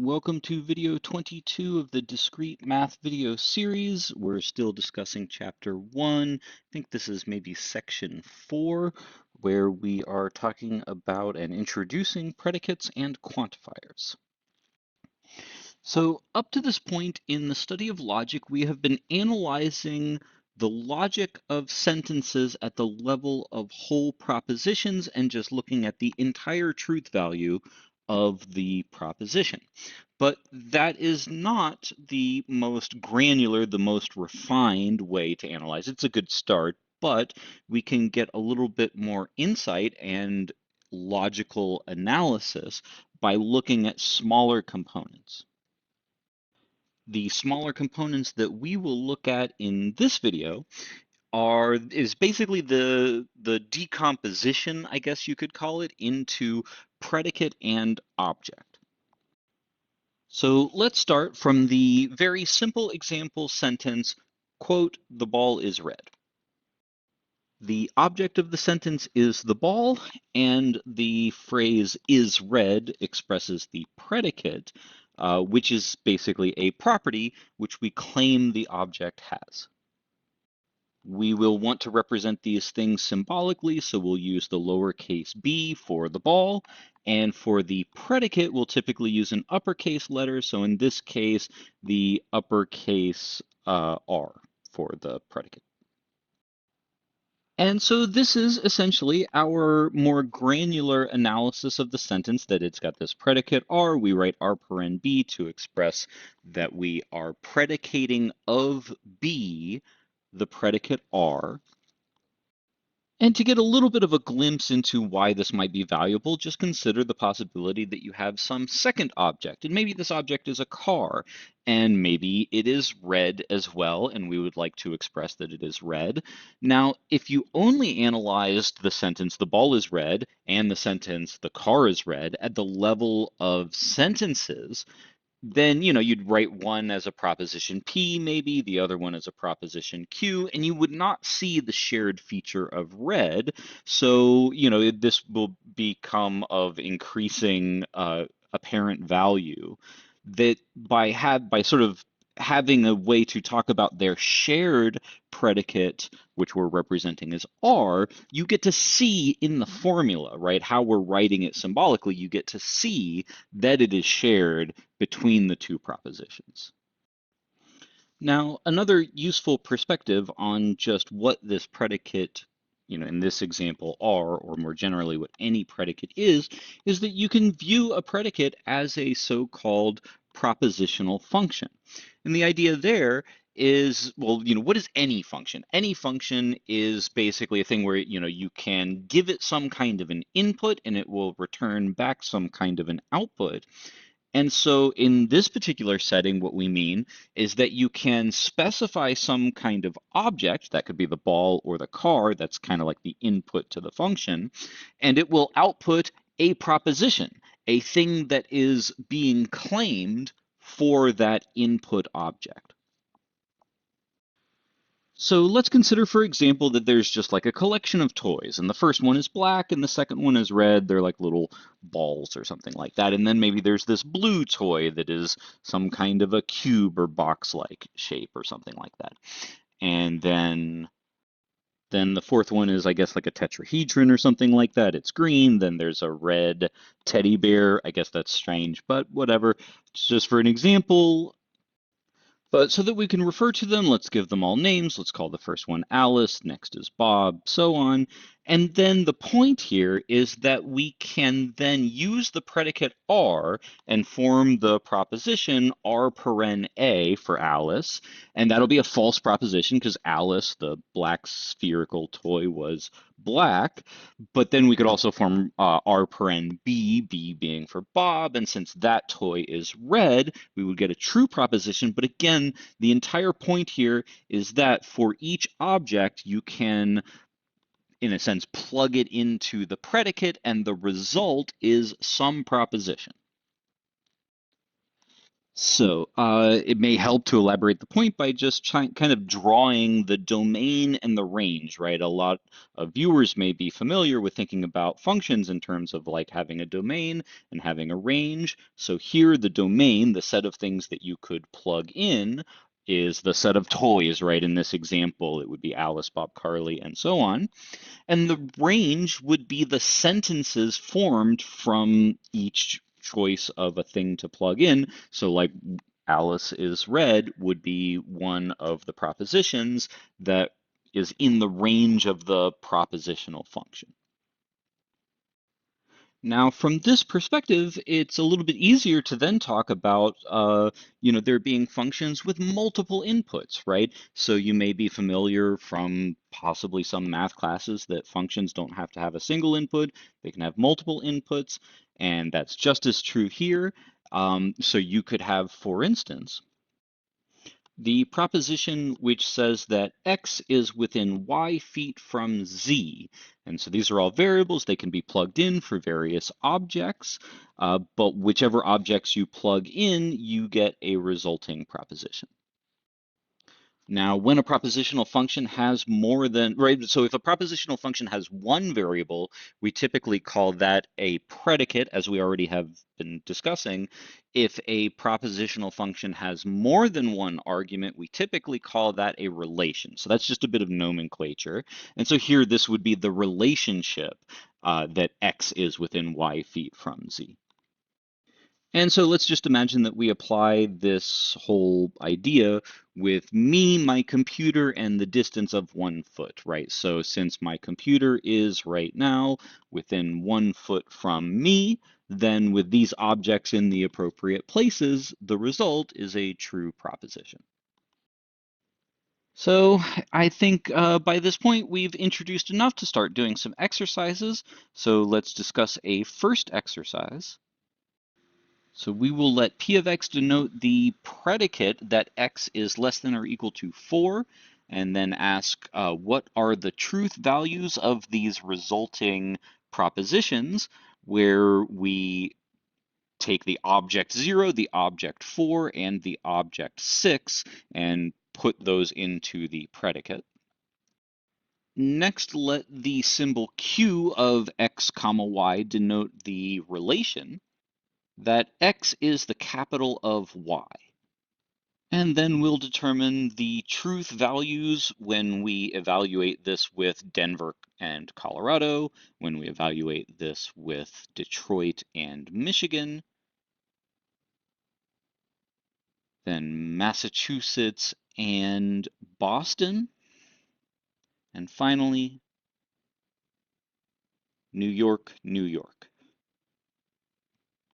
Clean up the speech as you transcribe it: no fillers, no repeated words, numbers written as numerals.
Welcome to video 22 of the Discrete Math video series. We're still discussing chapter 1. I think this is maybe section 4, where we are talking about and introducing predicates and quantifiers. So up to this point in the study of logic, we have been analyzing the logic of sentences at the level of whole propositions and just looking at the entire truth value of the proposition. But that is not the most granular, the most refined way to analyze. It's a good start, but we can get a little bit more insight and logical analysis by looking at smaller components. The smaller components that we will look at in this video is basically the decomposition, I guess you could call it, into predicate and object. So let's start from the very simple example sentence, quote, "The ball is red." The object of the sentence is the ball, and the phrase "is red" expresses the predicate, which is basically a property which we claim the object has. We will want to represent these things symbolically, so we'll use the lowercase b for the ball, and for the predicate, we'll typically use an uppercase letter, so in this case, the uppercase R for the predicate. And so this is essentially our more granular analysis of the sentence, that it's got this predicate R. We write R paren B to express that we are predicating of B the predicate R. And to get a little bit of a glimpse into why this might be valuable, just consider the possibility that you have some second object, and maybe this object is a car, and maybe it is red as well, and we would like to express that it is red. Now, if you only analyzed the sentence, "the ball is red," and the sentence, "the car is red," at the level of sentences, then you'd write one as a proposition P, maybe the other one as a proposition Q, and you would not see the shared feature of red. So this will become of increasing apparent value, that by sort of having a way to talk about their shared predicate, which we're representing as R, you get to see in the formula, right, how we're writing it symbolically, you get to see that it is shared between the two propositions. Now, another useful perspective on just what this predicate, in this example, R, or more generally what any predicate is that you can view a predicate as a so-called propositional function. And the idea there is, well, what is any function? Any function is basically a thing where, you can give it some kind of an input and it will return back some kind of an output. And so in this particular setting, what we mean is that you can specify some kind of object, that could be the ball or the car, that's kind of like the input to the function, and it will output a proposition, a thing that is being claimed for that input object. So let's consider, for example, that there's just like a collection of toys, and the first one is black and the second one is red. They're like little balls or something like that. And then maybe there's this blue toy that is some kind of a cube or box-like shape or something like that. And then the fourth one is, I guess, like a tetrahedron or something like that. It's green. Then there's a red teddy bear. I guess that's strange, but whatever. It's just for an example. But so that we can refer to them, let's give them all names. Let's call the first one Alice, next is Bob, so on. And then the point here is that we can then use the predicate R and form the proposition R paren A for Alice. And that'll be a false proposition because Alice, the black spherical toy, was black. But then we could also form R paren B, B being for Bob. And since that toy is red, we would get a true proposition. But again, the entire point here is that for each object, you can, in a sense, plug it into the predicate, and the result is some proposition. So it may help to elaborate the point by just kind of drawing the domain and the range, right? A lot of viewers may be familiar with thinking about functions in terms of like having a domain and having a range. So here, the domain, the set of things that you could plug in, is the set of toys, right? In this example, it would be Alice, Bob, Carly, and so on. And the range would be the sentences formed from each choice of a thing to plug in. So, like Alice is red would be one of the propositions that is in the range of the propositional function. Now, from this perspective, it's a little bit easier to then talk about, there being functions with multiple inputs, right? So you may be familiar from possibly some math classes that functions don't have to have a single input, they can have multiple inputs, and that's just as true here. So you could have, for instance, the proposition which says that x is within y feet from z. And so these are all variables. They can be plugged in for various objects, but whichever objects you plug in, you get a resulting proposition. Now, when a propositional function has more than, right, so if a propositional function has one variable, we typically call that a predicate, as we already have been discussing. If a propositional function has more than one argument, we typically call that a relation. So that's just a bit of nomenclature. And so here, this would be the relationship that x is within y feet from z. And so let's just imagine that we apply this whole idea with me, my computer, and the distance of 1 foot, right? So since my computer is right now within 1 foot from me, then with these objects in the appropriate places, the result is a true proposition. So I think by this point we've introduced enough to start doing some exercises. So let's discuss a first exercise. So we will let P of x denote the predicate that x is less than or equal to 4, and then ask what are the truth values of these resulting propositions, where we take the object 0, the object 4, and the object 6, and put those into the predicate. Next, let the symbol q of x comma y denote the relation that x is the capital of y. And then we'll determine the truth values when we evaluate this with Denver and Colorado, when we evaluate this with Detroit and Michigan, then Massachusetts and Boston, and finally, New York, New York.